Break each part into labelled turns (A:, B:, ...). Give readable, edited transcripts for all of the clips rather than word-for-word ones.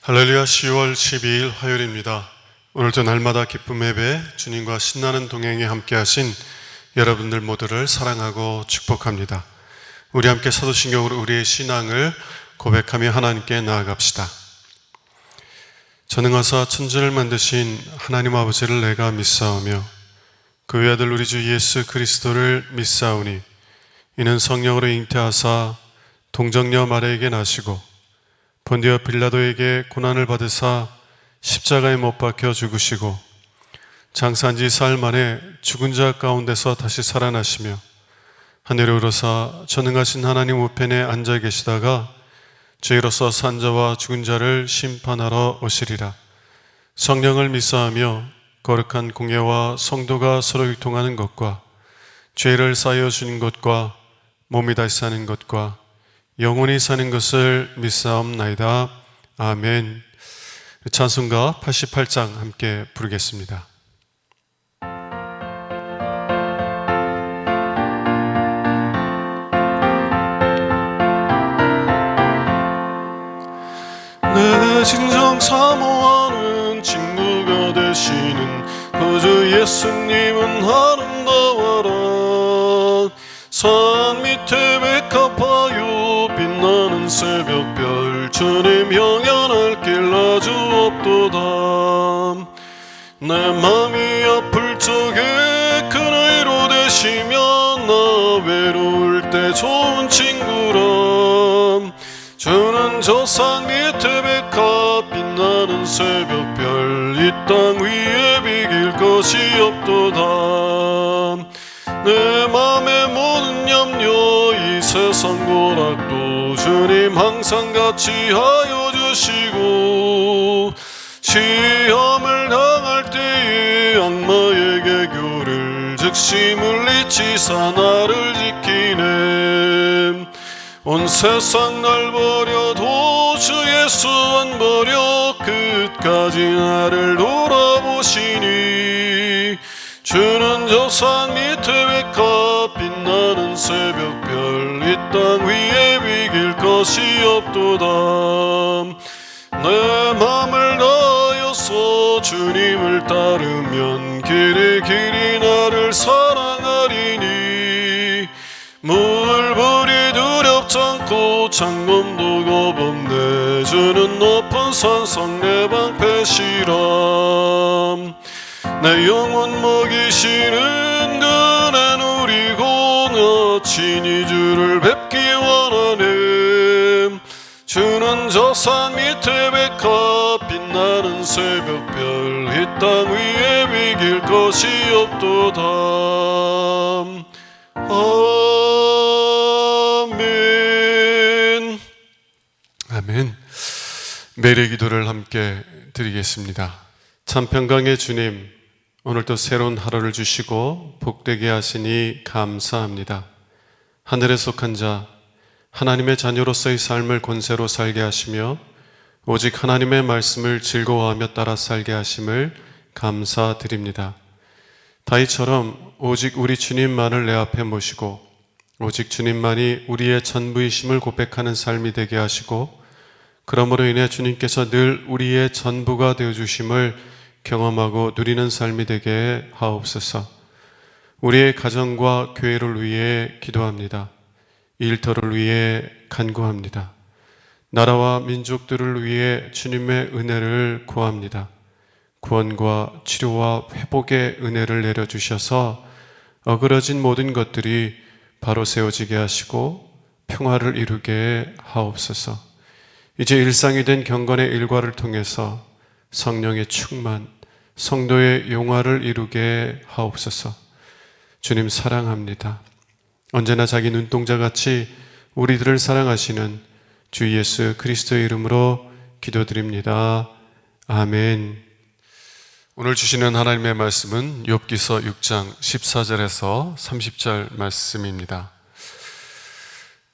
A: 할렐루야. 10월 12일 화요일입니다. 오늘도 날마다 기쁨 예배, 주님과 신나는 동행에 함께 하신 여러분들 모두를 사랑하고 축복합니다. 우리 함께 사도신경으로 우리의 신앙을 고백하며 하나님께 나아갑시다. 전능하사 천지를 만드신 하나님 아버지를 내가 믿사오며 그 외아들 우리 주 예수 그리스도를 믿사오니 이는 성령으로 잉태하사 동정녀 마리아에게 나시고 본디오 빌라도에게 고난을 받으사 십자가에 못 박혀 죽으시고 장사한 지 사흘 만에 죽은 자 가운데서 다시 살아나시며 하늘에 오르사 전능하신 하나님 우편에 앉아 계시다가 죄로서 산 자와 죽은 자를 심판하러 오시리라. 성령을 믿사하며 거룩한 공예와 성도가 서로 유통하는 것과 죄를 쌓여 주는 것과 몸이 다시 사는 것과 영원히 사는 것을 믿사옵나이다. 아멘. 찬송가 88장 함께 부르겠습니다. 내 진정 사모하는 친구가 되시는 구주 예수님은 아름다워라. 산 밑에 백합화요 빛나는 새벽별 주님 영원할 길 아주 없도다. 내 맘이 아플 적에 그 나이로 되시면 나 외로울 때 좋은 친구라. 주는 저 산 밑에 백합 빛나는 새벽별 이 땅 위에 비길 것이 없도다. 내 맘의 모든 염려 이 세상 고락도 주님 항상 같이 하여 주시고 시험을 당할 때에 악마에게 교를 즉시 물리치사 나를 지키네. 온 세상 날 버려도 주 예수 안 버려 끝까지 나를 돌아보시니 주는 저 산 밑에 백합 빛나는 새벽별 이 땅 위에 비길 것이 없도다. 내 맘을 다하여서 주님을 따르면 길이 길이 나를 사랑하리니 물불이 두렵지 않고 창검도 겁없네. 주는 높은 산성 내 방패시람. 내 영혼 먹이시는 그는 우리고 나 친히 주를 뵙기 원하네. 주는 저 산 밑에 백합 빛나는 새벽별 이 땅 위에 비길 것이 없도다. 아멘. 아멘. 매일 기도를 함께 드리겠습니다. 참 평강의 주님, 오늘도 새로운 하루를 주시고 복되게 하시니 감사합니다. 하늘에 속한 자, 하나님의 자녀로서의 삶을 권세로 살게 하시며 오직 하나님의 말씀을 즐거워하며 따라 살게 하심을 감사드립니다. 다윗처럼 오직 우리 주님만을 내 앞에 모시고 오직 주님만이 우리의 전부이심을 고백하는 삶이 되게 하시고 그러므로 인해 주님께서 늘 우리의 전부가 되어주심을 경험하고 누리는 삶이 되게 하옵소서. 우리의 가정과 교회를 위해 기도합니다. 일터를 위해 간구합니다. 나라와 민족들을 위해 주님의 은혜를 구합니다. 구원과 치료와 회복의 은혜를 내려주셔서 어그러진 모든 것들이 바로 세워지게 하시고 평화를 이루게 하옵소서. 이제 일상이 된 경건의 일과를 통해서 성령의 충만, 성도의 용화를 이루게 하옵소서. 주님 사랑합니다. 언제나 자기 눈동자같이 우리들을 사랑하시는 주 예수 그리스도의 이름으로 기도드립니다. 아멘. 오늘 주시는 하나님의 말씀은 욥기서 6장 14절에서 30절 말씀입니다.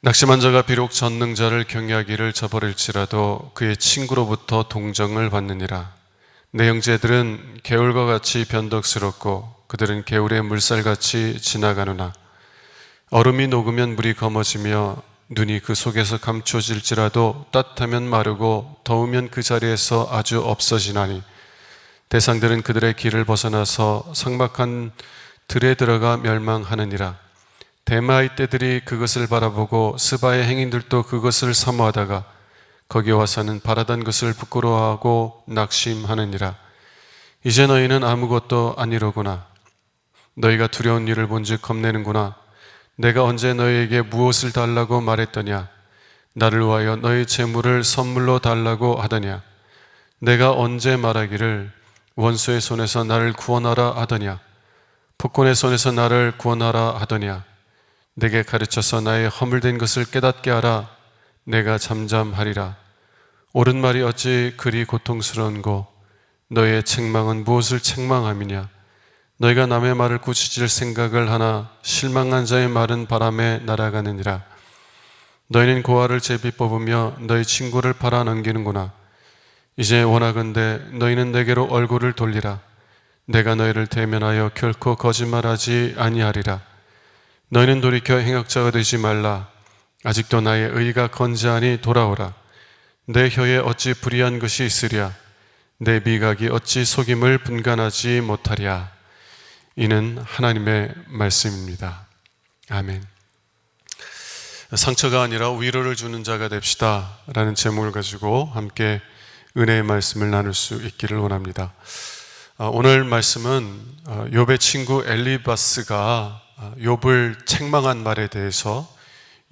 A: 낙심한 자가 비록 전능자를 경외하기를 저버릴지라도 그의 친구로부터 동정을 받느니라. 내 형제들은 개울과 같이 변덕스럽고 그들은 개울의 물살같이 지나가느나 얼음이 녹으면 물이 검어지며 눈이 그 속에서 감춰질지라도 따뜻하면 마르고 더우면 그 자리에서 아주 없어지나니 대상들은 그들의 길을 벗어나서 삭막한 들에 들어가 멸망하느니라. 대마의 떼들이 그것을 바라보고 스바의 행인들도 그것을 사모하다가 거기 와서는 바라던 것을 부끄러워하고 낙심하느니라. 이제 너희는 아무것도 아니로구나. 너희가 두려운 일을 본즉 겁내는구나. 내가 언제 너희에게 무엇을 달라고 말했더냐? 나를 위하여 너희 재물을 선물로 달라고 하더냐? 내가 언제 말하기를 원수의 손에서 나를 구원하라 하더냐? 폭군의 손에서 나를 구원하라 하더냐? 내게 가르쳐서 나의 허물된 것을 깨닫게 하라. 내가 잠잠하리라. 옳은 말이 어찌 그리 고통스러운고 너희의 책망은 무엇을 책망함이냐? 너희가 남의 말을 꾸짖을 생각을 하나 실망한 자의 말은 바람에 날아가느니라. 너희는 고아를 제비 뽑으며 너희 친구를 팔아 넘기는구나. 이제 원하건대 너희는 내게로 얼굴을 돌리라. 내가 너희를 대면하여 결코 거짓말하지 아니하리라. 너희는 돌이켜 행악자가 되지 말라. 아직도 나의 의가 건재하니 돌아오라. 내 혀에 어찌 불의한 것이 있으랴. 내 미각이 어찌 속임을 분간하지 못하랴. 이는 하나님의 말씀입니다. 아멘. 상처가 아니라 위로를 주는 자가 됩시다 라는 제목을 가지고 함께 은혜의 말씀을 나눌 수 있기를 원합니다. 오늘 말씀은 욥의 친구 엘리바스가 욥을 책망한 말에 대해서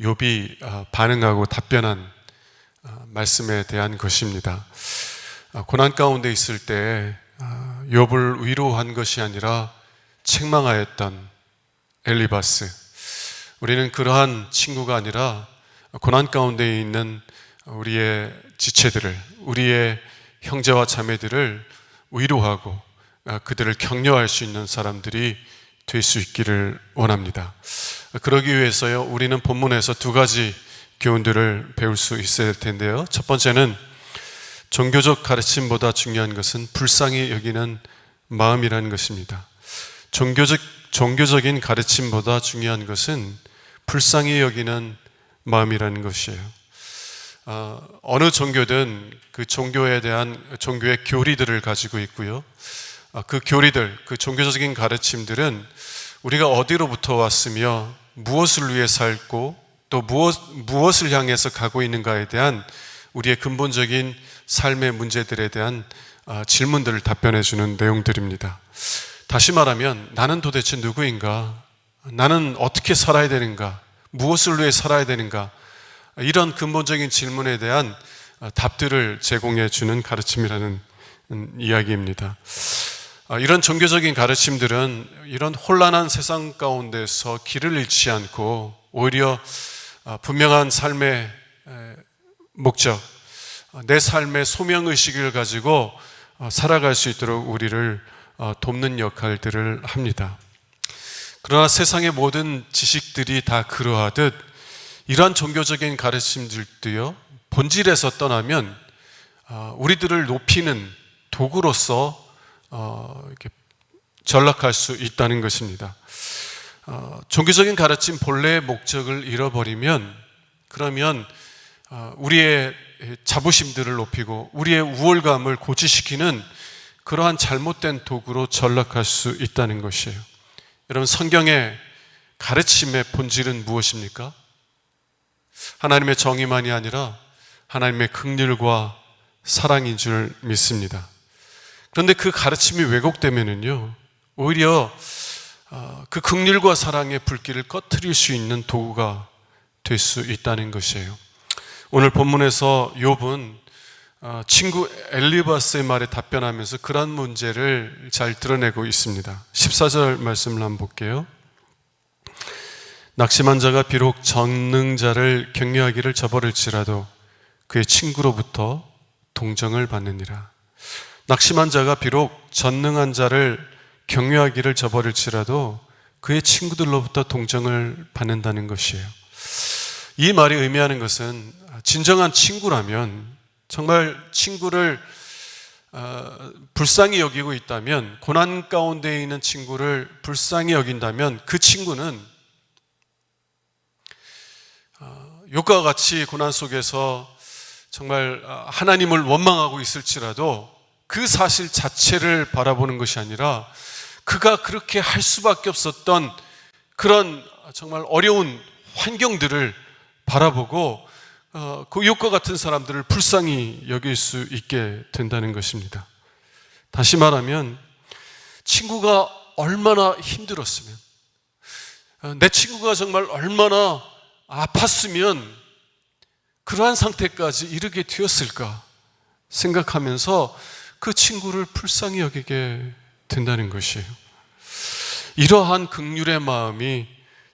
A: 욥이 반응하고 답변한 말씀에 대한 것입니다. 고난 가운데 있을 때 욥을 위로한 것이 아니라 책망하였던 엘리바스, 우리는 그러한 친구가 아니라 고난 가운데 있는 우리의 지체들을, 우리의 형제와 자매들을 위로하고 그들을 격려할 수 있는 사람들이 될 수 있기를 원합니다. 그러기 위해서요, 우리는 본문에서 두 가지 교훈들을 배울 수 있어야 할 텐데요. 첫 번째는 종교적 가르침보다 중요한 것은 불쌍히 여기는 마음이라는 것입니다. 종교적인 가르침보다 중요한 것은 불쌍히 여기는 마음이라는 것이에요. 어느 종교든 그 종교에 대한 종교의 교리들을 가지고 있고요. 그 교리들, 그 종교적인 가르침들은 우리가 어디로부터 왔으며 무엇을 위해 살고 또 무엇을 향해서 가고 있는가에 대한 우리의 근본적인 삶의 문제들에 대한 질문들을 답변해 주는 내용들입니다. 다시 말하면 나는 도대체 누구인가? 나는 어떻게 살아야 되는가? 무엇을 위해 살아야 되는가? 이런 근본적인 질문에 대한 답들을 제공해 주는 가르침이라는 이야기입니다. 이런 종교적인 가르침들은 이런 혼란한 세상 가운데서 길을 잃지 않고 오히려 분명한 삶의 목적, 내 삶의 소명의식을 가지고 살아갈 수 있도록 우리를 돕는 역할들을 합니다. 그러나 세상의 모든 지식들이 다 그러하듯 이러한 종교적인 가르침들도요, 본질에서 떠나면 우리들을 높이는 도구로서 이렇게 전락할 수 있다는 것입니다. 종교적인 가르침 본래의 목적을 잃어버리면 그러면 우리의 자부심들을 높이고 우리의 우월감을 고취시키는 그러한 잘못된 도구로 전락할 수 있다는 것이에요. 여러분, 성경의 가르침의 본질은 무엇입니까? 하나님의 정의만이 아니라 하나님의 긍휼과 사랑인 줄 믿습니다. 그런데 그 가르침이 왜곡되면은요, 오히려 그 긍휼과 사랑의 불길을 꺼트릴 수 있는 도구가 될 수 있다는 것이에요. 오늘 본문에서 욥은 친구 엘리바스의 말에 답변하면서 그런 문제를 잘 드러내고 있습니다. 14절 말씀을 한번 볼게요. 낙심한 자가 비록 전능자를 격려하기를 저버릴지라도 그의 친구로부터 동정을 받느니라. 낙심한 자가 비록 전능한 자를 격려하기를 저버릴지라도 그의 친구들로부터 동정을 받는다는 것이에요. 이 말이 의미하는 것은 진정한 친구라면, 정말 친구를 불쌍히 여기고 있다면, 고난 가운데 있는 친구를 불쌍히 여긴다면 그 친구는 욥과 같이 고난 속에서 정말 하나님을 원망하고 있을지라도 그 사실 자체를 바라보는 것이 아니라 그가 그렇게 할 수밖에 없었던 그런 정말 어려운 환경들을 바라보고 그 욥과 같은 사람들을 불쌍히 여길 수 있게 된다는 것입니다. 다시 말하면 친구가 얼마나 힘들었으면, 내 친구가 정말 얼마나 아팠으면 그러한 상태까지 이르게 되었을까 생각하면서 그 친구를 불쌍히 여기게 된다는 것이에요. 이러한 긍휼의 마음이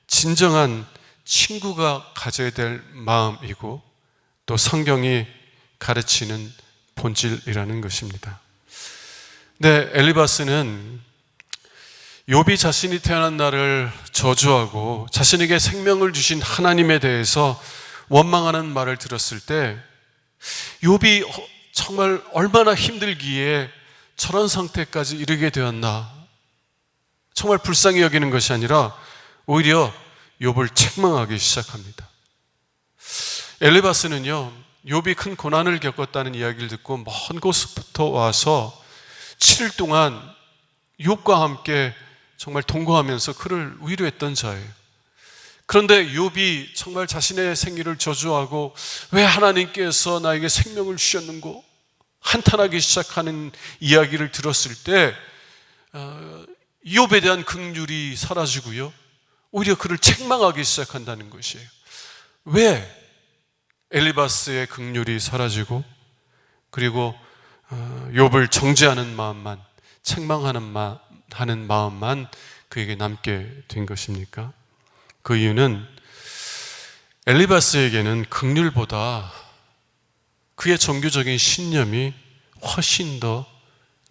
A: 진정한 친구가 가져야 될 마음이고 또 성경이 가르치는 본질이라는 것입니다. 네, 엘리바스는 욥이 자신이 태어난 날을 저주하고 자신에게 생명을 주신 하나님에 대해서 원망하는 말을 들었을 때 욥이 정말 얼마나 힘들기에 저런 상태까지 이르게 되었나, 정말 불쌍히 여기는 것이 아니라 오히려 욥을 책망하기 시작합니다. 엘리바스는요, 욥이 큰 고난을 겪었다는 이야기를 듣고 먼 곳부터 와서 7일 동안 욥과 함께 정말 동거하면서 그를 위로했던 자예요. 그런데 욥이 정말 자신의 생일을 저주하고 왜 하나님께서 나에게 생명을 주셨는고 한탄하기 시작하는 이야기를 들었을 때 욥에 대한 긍휼이 사라지고요, 오히려 그를 책망하기 시작한다는 것이에요. 왜 엘리바스의 긍휼이 사라지고 그리고 욥을 정죄하는 마음만, 책망하는 마음만 그에게 남게 된 것입니까? 그 이유는 엘리바스에게는 긍휼보다 그의 종교적인 신념이 훨씬 더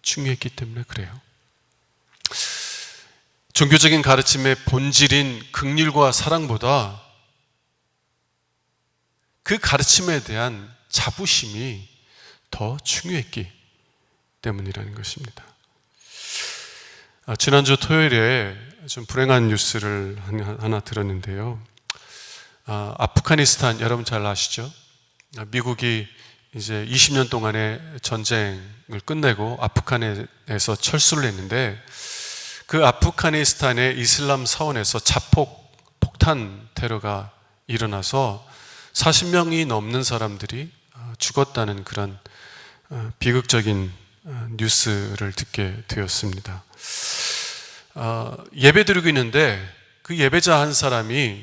A: 중요했기 때문에 그래요. 종교적인 가르침의 본질인 긍휼과 사랑보다 그 가르침에 대한 자부심이 더 중요했기 때문이라는 것입니다. 지난주 토요일에 좀 불행한 뉴스를 하나 들었는데요. 아프가니스탄, 여러분 잘 아시죠? 미국이 이제 20년 동안의 전쟁을 끝내고 아프간에서 철수를 했는데 그 아프가니스탄의 이슬람 사원에서 자폭 폭탄 테러가 일어나서 40명이 넘는 사람들이 죽었다는 그런 비극적인 뉴스를 듣게 되었습니다. 예배 드리고 있는데 그 예배자 한 사람이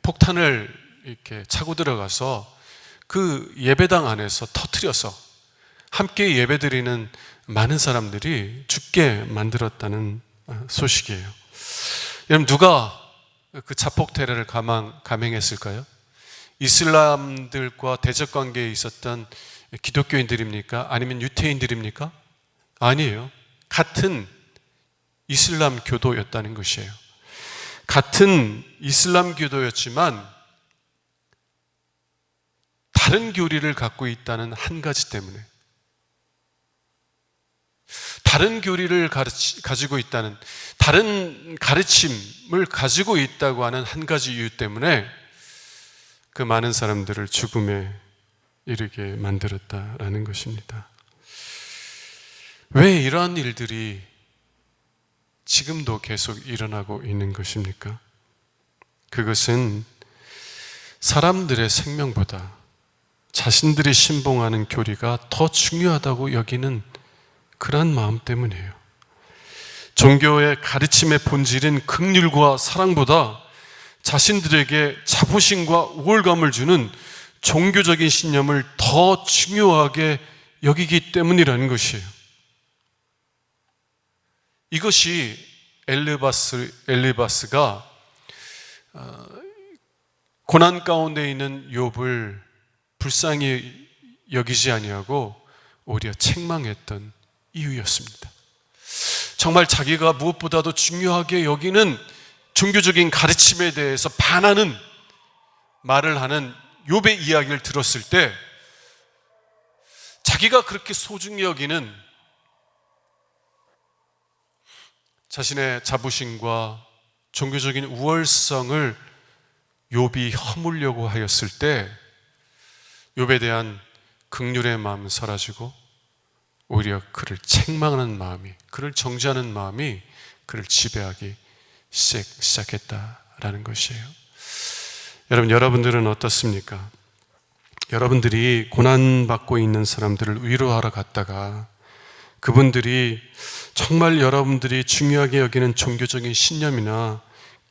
A: 폭탄을 이렇게 차고 들어가서 그 예배당 안에서 터뜨려서 함께 예배 드리는 많은 사람들이 죽게 만들었다는 소식이에요. 여러분, 누가 그 자폭 테러를 감행했을까요? 이슬람들과 대적 관계에 있었던 기독교인들입니까? 아니면 유태인들입니까? 아니에요. 같은 이슬람 교도였다는 것이에요. 같은 이슬람 교도였지만 다른 교리를 갖고 있다는 한 가지 때문에, 다른 교리를 가지고 있다는, 다른 가르침을 가지고 있다고 하는 한 가지 이유 때문에 그 많은 사람들을 죽음에 이르게 만들었다라는 것입니다. 왜 이러한 일들이 지금도 계속 일어나고 있는 것입니까? 그것은 사람들의 생명보다 자신들이 신봉하는 교리가 더 중요하다고 여기는 그러한 마음 때문이에요. 종교의 가르침의 본질인 긍휼과 사랑보다 자신들에게 자부심과 우월감을 주는 종교적인 신념을 더 중요하게 여기기 때문이라는 것이에요. 이것이 엘리바스가 고난 가운데 있는 욥을 불쌍히 여기지 아니하고 오히려 책망했던 이유였습니다. 정말 자기가 무엇보다도 중요하게 여기는 종교적인 가르침에 대해서 반하는 말을 하는 욥의 이야기를 들었을 때 자기가 그렇게 소중히 여기는 자신의 자부심과 종교적인 우월성을 욥이 허물려고 하였을 때 욥에 대한 긍휼의 마음은 사라지고 오히려 그를 책망하는 마음이, 그를 정죄하는 마음이 그를 지배하기 시작했다라는 것이에요. 여러분, 여러분들은 어떻습니까? 여러분들이 고난받고 있는 사람들을 위로하러 갔다가 그분들이 정말 여러분들이 중요하게 여기는 종교적인 신념이나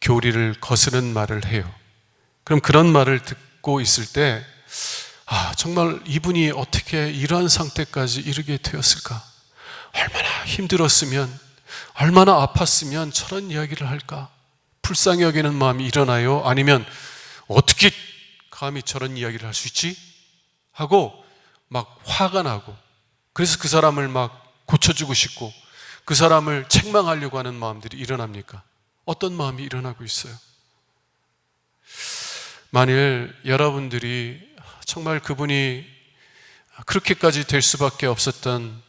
A: 교리를 거스르는 말을 해요. 그럼 그런 말을 듣고 있을 때 정말 이분이 어떻게 이러한 상태까지 이르게 되었을까? 얼마나 힘들었으면, 얼마나 아팠으면 저런 이야기를 할까? 불쌍히 여기는 마음이 일어나요? 아니면 어떻게 감히 저런 이야기를 할 수 있지? 하고 막 화가 나고, 그래서 그 사람을 막 고쳐주고 싶고 그 사람을 책망하려고 하는 마음들이 일어납니까? 어떤 마음이 일어나고 있어요? 만일 여러분들이 정말 그분이 그렇게까지 될 수밖에 없었던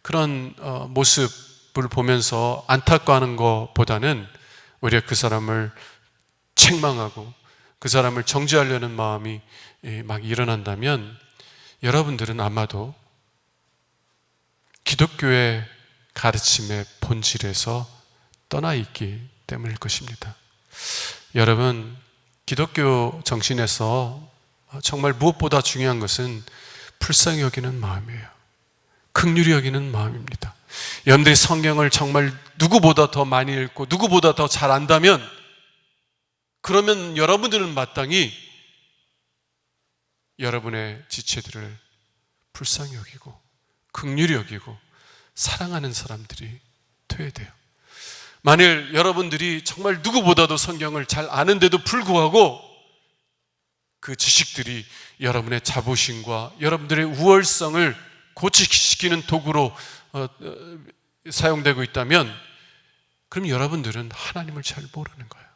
A: 그런 모습을 보면서 안타까워하는 것보다는 오히려 그 사람을 책망하고 그 사람을 정죄하려는 마음이 막 일어난다면 여러분들은 아마도 기독교의 가르침의 본질에서 떠나 있기 때문일 것입니다. 여러분, 기독교 정신에서 정말 무엇보다 중요한 것은 불쌍히 여기는 마음이에요. 긍휼히 여기는 마음입니다. 여러분들이 성경을 정말 누구보다 더 많이 읽고 누구보다 더 잘 안다면, 그러면 여러분들은 마땅히 여러분의 지체들을 불쌍히 여기고 긍휼히 여기고 사랑하는 사람들이 되어야 돼요. 만일 여러분들이 정말 누구보다도 성경을 잘 아는데도 불구하고 그 지식들이 여러분의 자부심과 여러분들의 우월성을 고취시키는 도구로 사용되고 있다면, 그럼 여러분들은 하나님을 잘 모르는 거예요.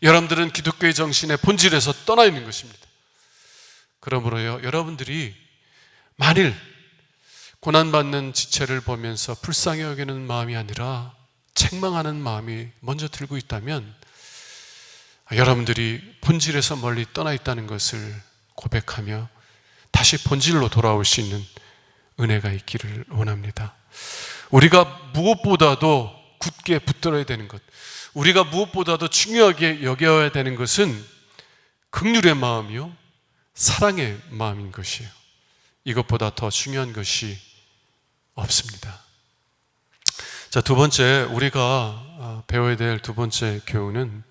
A: 여러분들은 기독교의 정신의 본질에서 떠나 있는 것입니다. 그러므로요, 여러분들이 만일 고난받는 지체를 보면서 불쌍히 여기는 마음이 아니라 책망하는 마음이 먼저 들고 있다면, 여러분들이 본질에서 멀리 떠나 있다는 것을 고백하며 다시 본질로 돌아올 수 있는 은혜가 있기를 원합니다. 우리가 무엇보다도 굳게 붙들어야 되는 것, 우리가 무엇보다도 중요하게 여겨야 되는 것은 긍휼의 마음이요, 사랑의 마음인 것이에요. 이것보다 더 중요한 것이 없습니다. 자, 두 번째, 우리가 배워야 될 두 번째 교훈은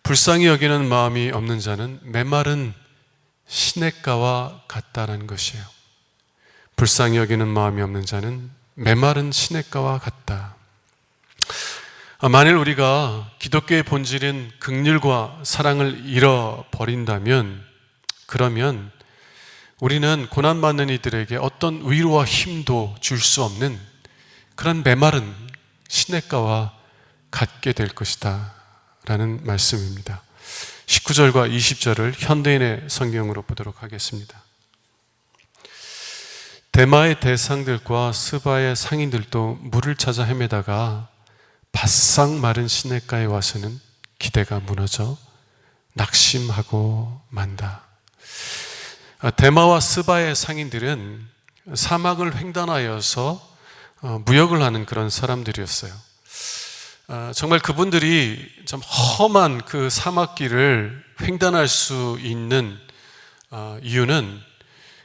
A: 불쌍히 여기는 마음이 없는 자는 메마른 시냇가와 같다는 것이에요. 불쌍히 여기는 마음이 없는 자는 메마른 시냇가와 같다. 만일 우리가 기독교의 본질인 긍휼과 사랑을 잃어버린다면, 그러면 우리는 고난받는 이들에게 어떤 위로와 힘도 줄 수 없는 그런 메마른 시냇가와 같게 될 것이다 라는 말씀입니다. 19절과 20절을 현대인의 성경으로 보도록 하겠습니다. 대마의 대상들과 스바의 상인들도 물을 찾아 헤매다가 바싹 마른 시냇가에 와서는 기대가 무너져 낙심하고 만다. 대마와 스바의 상인들은 사막을 횡단하여서 무역을 하는 그런 사람들이었어요. 정말 그분들이 좀 험한 그 사막길을 횡단할 수 있는 이유는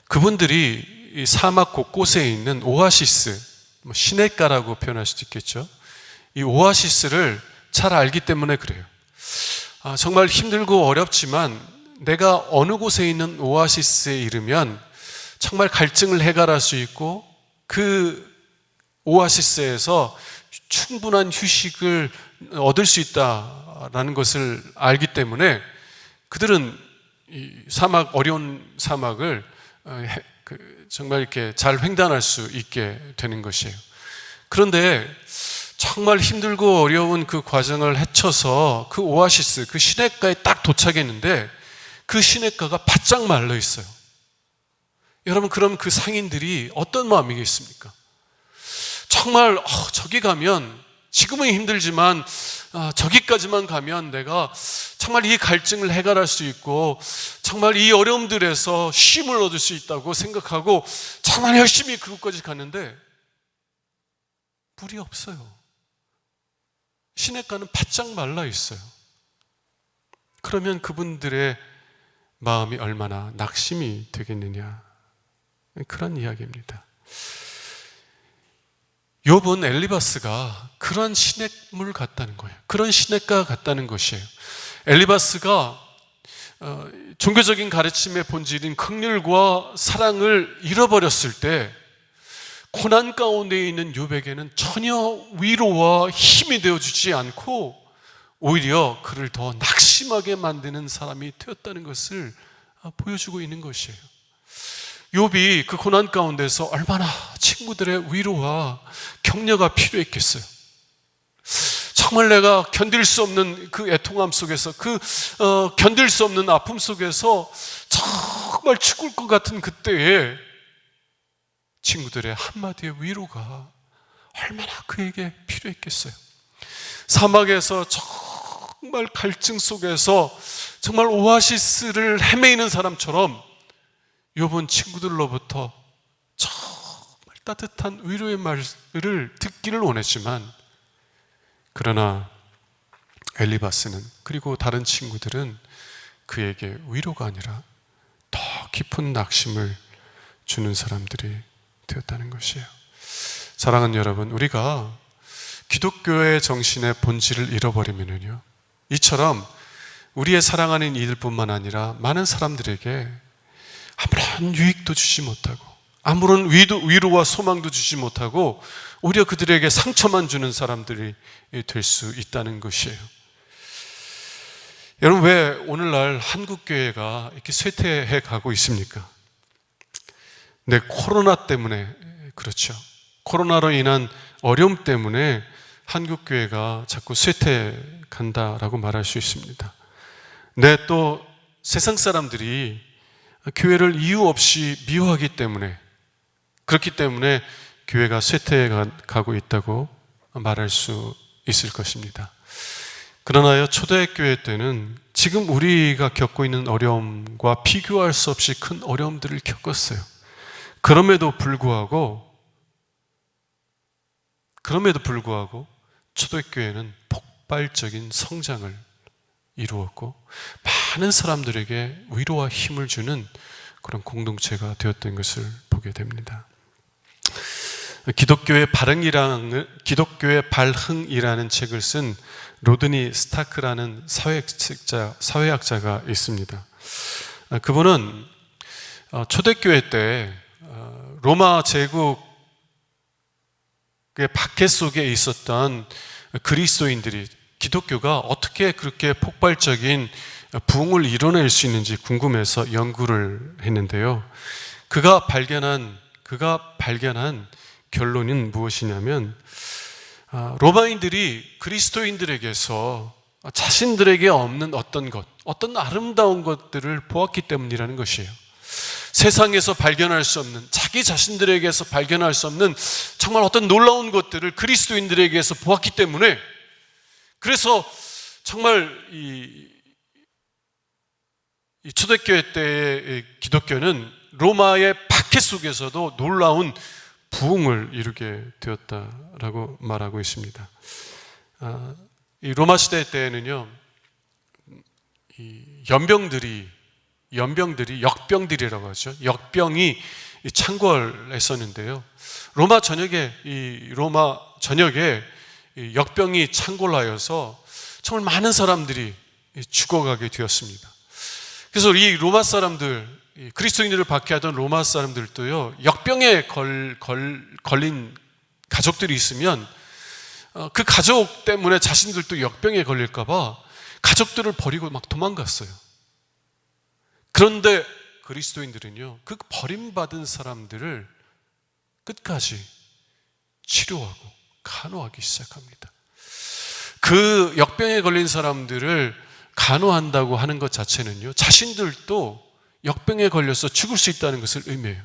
A: 그분들이 이 사막 곳곳에 있는 오아시스, 시냇가라고 표현할 수도 있겠죠. 이 오아시스를 잘 알기 때문에 그래요. 정말 힘들고 어렵지만 내가 어느 곳에 있는 오아시스에 이르면 정말 갈증을 해결할 수 있고 그 오아시스에서 충분한 휴식을 얻을 수 있다라는 것을 알기 때문에 그들은 이 어려운 사막을 정말 이렇게 잘 횡단할 수 있게 되는 것이에요. 그런데 정말 힘들고 어려운 그 과정을 헤쳐서 그 오아시스, 그 시냇가에 딱 도착했는데 그 시냇가가 바짝 말라 있어요. 여러분, 그럼 그 상인들이 어떤 마음이겠습니까? 정말 저기 가면 지금은 힘들지만 저기까지만 가면 내가 정말 이 갈증을 해결할 수 있고 정말 이 어려움들에서 쉼을 얻을 수 있다고 생각하고 정말 열심히 그곳까지 갔는데 물이 없어요. 시냇가는 바짝 말라 있어요. 그러면 그분들의 마음이 얼마나 낙심이 되겠느냐, 그런 이야기입니다. 욥은 엘리바스가 그런 시냇물 같다는 거예요. 그런 시냇가 같다는 것이에요. 엘리바스가 종교적인 가르침의 본질인 긍휼과 사랑을 잃어버렸을 때 고난 가운데 있는 욥에게는 전혀 위로와 힘이 되어주지 않고 오히려 그를 더 낙심하게 만드는 사람이 되었다는 것을 보여주고 있는 것이에요. 욥이 그 고난 가운데서 얼마나 친구들의 위로와 격려가 필요했겠어요. 정말 내가 견딜 수 없는 그 애통함 속에서, 견딜 수 없는 아픔 속에서 정말 죽을 것 같은 그때에 친구들의 한마디의 위로가 얼마나 그에게 필요했겠어요. 사막에서 정말 갈증 속에서 정말 오아시스를 헤매이는 사람처럼 욥은 친구들로부터 정말 따뜻한 위로의 말을 듣기를 원했지만, 그러나 엘리바스는, 그리고 다른 친구들은 그에게 위로가 아니라 더 깊은 낙심을 주는 사람들이 되었다는 것이에요. 사랑하는 여러분, 우리가 기독교의 정신의 본질을 잃어버리면요, 이처럼 우리의 사랑하는 이들뿐만 아니라 많은 사람들에게 아무런 유익도 주지 못하고 아무런 위로와 소망도 주지 못하고 오히려 그들에게 상처만 주는 사람들이 될 수 있다는 것이에요. 여러분, 왜 오늘날 한국교회가 이렇게 쇠퇴해 가고 있습니까? 네, 코로나 때문에 그렇죠. 코로나로 인한 어려움 때문에 한국교회가 자꾸 쇠퇴해 간다라고 말할 수 있습니다. 네, 또 세상 사람들이 교회를 이유 없이 미워하기 때문에, 그렇기 때문에 교회가 쇠퇴해 가고 있다고 말할 수 있을 것입니다. 그러나요, 초대교회 때는 지금 우리가 겪고 있는 어려움과 비교할 수 없이 큰 어려움들을 겪었어요. 그럼에도 불구하고 초대교회는 폭발적인 성장을 이루었고 많은 사람들에게 위로와 힘을 주는 그런 공동체가 되었던 것을 보게 됩니다. 기독교의 발흥이라는 책을 쓴 로드니 스타크라는 사회학자가 있습니다. 그분은 초대교회 때 로마 제국의 박해 속에 있었던 그리스도인들이 기독교가 어떻게 그렇게 폭발적인 부흥을 이뤄낼 수 있는지 궁금해서 연구를 했는데요. 그가 발견한 결론은 무엇이냐면, 로마인들이 그리스도인들에게서 자신들에게 없는 어떤 아름다운 것들을 보았기 때문이라는 것이에요. 세상에서 발견할 수 없는, 자기 자신들에게서 발견할 수 없는 정말 어떤 놀라운 것들을 그리스도인들에게서 보았기 때문에, 그래서 정말 이 초대교회 때의 기독교는 로마의 박해 속에서도 놀라운 부흥을 이루게 되었다라고 말하고 있습니다. 이 로마 시대 때에는요, 이 연병들이 역병들이라고 하죠. 역병이 창궐했었는데요. 로마 전역에 역병이 창궐하여서 정말 많은 사람들이 죽어가게 되었습니다. 그래서 이 로마 사람들, 그리스도인들을 박해하던 로마 사람들도요, 역병에 걸린 가족들이 있으면 그 가족 때문에 자신들도 역병에 걸릴까봐 가족들을 버리고 막 도망갔어요. 그런데 그리스도인들은요, 그 버림받은 사람들을 끝까지 치료하고 간호하기 시작합니다. 그 역병에 걸린 사람들을 간호한다고 하는 것 자체는요, 자신들도 역병에 걸려서 죽을 수 있다는 것을 의미해요.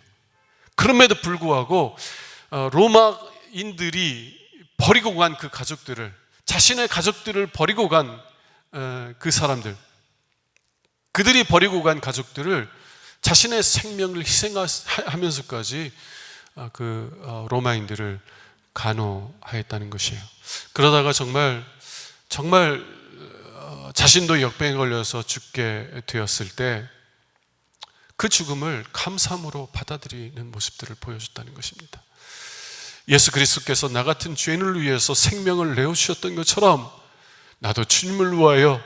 A: 그럼에도 불구하고 로마인들이 버리고 간 그 가족들을 자신의 가족들을 버리고 간 그 사람들, 그들이 버리고 간 가족들을 자신의 생명을 희생하면서까지 로마인들을 간호하였다는 것이에요. 그러다가 정말 자신도 역병에 걸려서 죽게 되었을 때 그 죽음을 감사함으로 받아들이는 모습들을 보여줬다는 것입니다. 예수 그리스도께서 나 같은 죄인을 위해서 생명을 내어주셨던 것처럼 나도 주님을 위하여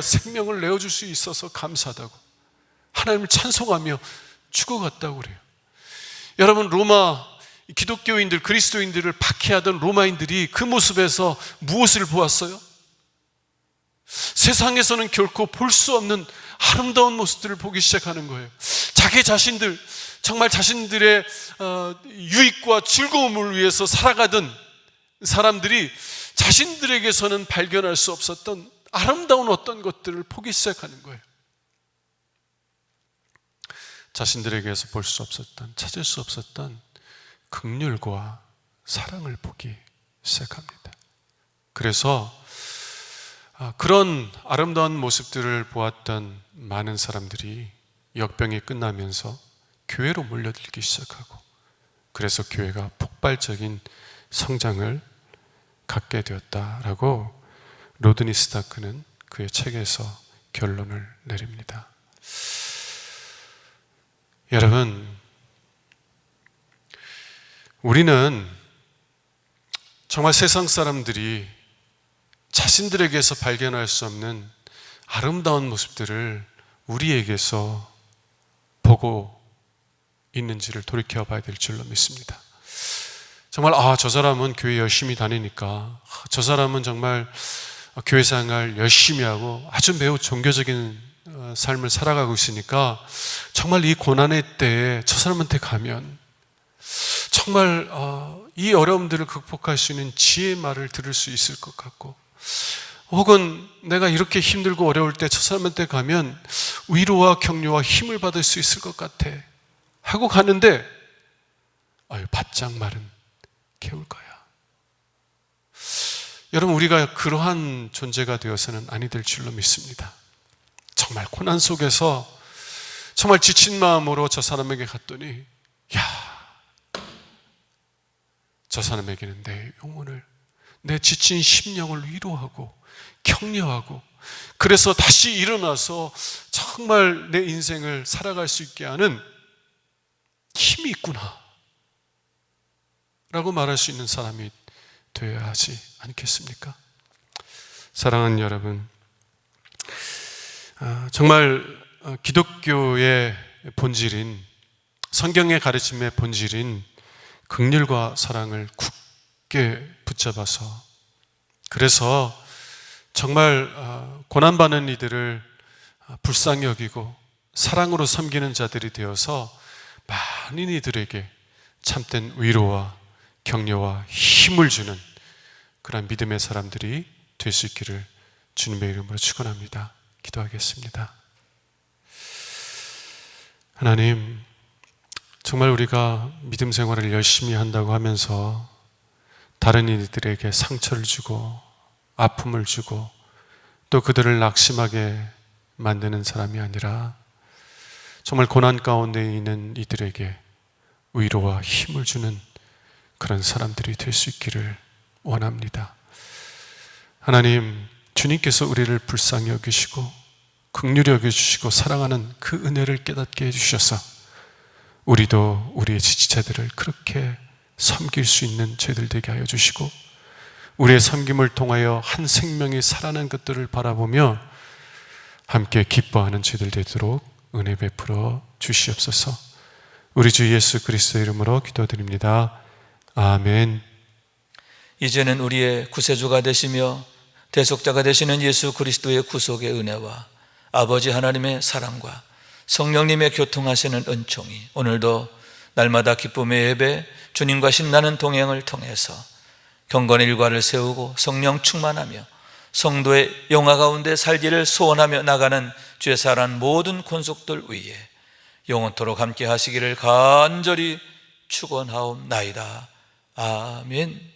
A: 생명을 내어줄 수 있어서 감사하다고 하나님을 찬송하며 죽어갔다고 그래요. 여러분, 로마 기독교인들, 그리스도인들을 박해하던 로마인들이 그 모습에서 무엇을 보았어요? 세상에서는 결코 볼 수 없는 아름다운 모습들을 보기 시작하는 거예요. 자기 자신들, 정말 자신들의 유익과 즐거움을 위해서 살아가던 사람들이 자신들에게서는 발견할 수 없었던 아름다운 어떤 것들을 보기 시작하는 거예요. 자신들에게서 볼 수 없었던, 찾을 수 없었던 긍휼과 사랑을 보기 시작합니다. 그래서 그런 아름다운 모습들을 보았던 많은 사람들이 역병이 끝나면서 교회로 몰려들기 시작하고, 그래서 교회가 폭발적인 성장을 갖게 되었다라고 로드니 스타크는 그의 책에서 결론을 내립니다. 여러분, 우리는 정말 세상 사람들이 자신들에게서 발견할 수 없는 아름다운 모습들을 우리에게서 보고 있는지를 돌이켜 봐야 될 줄로 믿습니다. 정말 저 사람은 교회 열심히 다니니까, 저 사람은 정말 교회 생활 열심히 하고 아주 매우 종교적인 삶을 살아가고 있으니까 정말 이 고난의 때에 저 사람한테 가면 정말 이 어려움들을 극복할 수 있는 지혜의 말을 들을 수 있을 것 같고, 혹은 내가 이렇게 힘들고 어려울 때 저 사람한테 가면 위로와 격려와 힘을 받을 수 있을 것 같아 하고 가는데, 바짝 마른 개울가야. 여러분, 우리가 그러한 존재가 되어서는 아니 될 줄로 믿습니다. 정말 고난 속에서 정말 지친 마음으로 저 사람에게 갔더니, 저 사람에게는 내 영혼을, 내 지친 심령을 위로하고 격려하고, 그래서 다시 일어나서 정말 내 인생을 살아갈 수 있게 하는 힘이 있구나 라고 말할 수 있는 사람이 되어야 하지 않겠습니까? 사랑하는 여러분, 정말 기독교의 본질인, 성경의 가르침의 본질인 긍휼과 사랑을 굳게 붙잡아서, 그래서 정말 고난받는 이들을 불쌍히 여기고 사랑으로 섬기는 자들이 되어서 많은 이들에게 참된 위로와 격려와 힘을 주는 그런 믿음의 사람들이 될 수 있기를 주님의 이름으로 축원합니다. 기도하겠습니다. 하나님, 정말 우리가 믿음 생활을 열심히 한다고 하면서 다른 이들에게 상처를 주고 아픔을 주고 또 그들을 낙심하게 만드는 사람이 아니라 정말 고난 가운데 있는 이들에게 위로와 힘을 주는 그런 사람들이 될 수 있기를 원합니다. 하나님, 주님께서 우리를 불쌍히 여기시고 긍휼히 여겨주시고 사랑하는 그 은혜를 깨닫게 해주셔서 우리도 우리의 지지자들을 그렇게 섬길 수 있는 죄들 되게 하여 주시고, 우리의 섬김을 통하여 한 생명이 살아난 것들을 바라보며 함께 기뻐하는 죄들 되도록 은혜 베풀어 주시옵소서. 우리 주 예수 그리스도의 이름으로 기도드립니다. 아멘.
B: 이제는 우리의 구세주가 되시며 대속자가 되시는 예수 그리스도의 구속의 은혜와 아버지 하나님의 사랑과 성령님의 교통하시는 은총이 오늘도 날마다 기쁨의 예배, 주님과 신나는 동행을 통해서 경건의 일과를 세우고 성령 충만하며 성도의 영화 가운데 살기를 소원하며 나가는 죄사한 모든 권속들 위에 영원토록 함께 하시기를 간절히 축원하옵나이다. 아멘.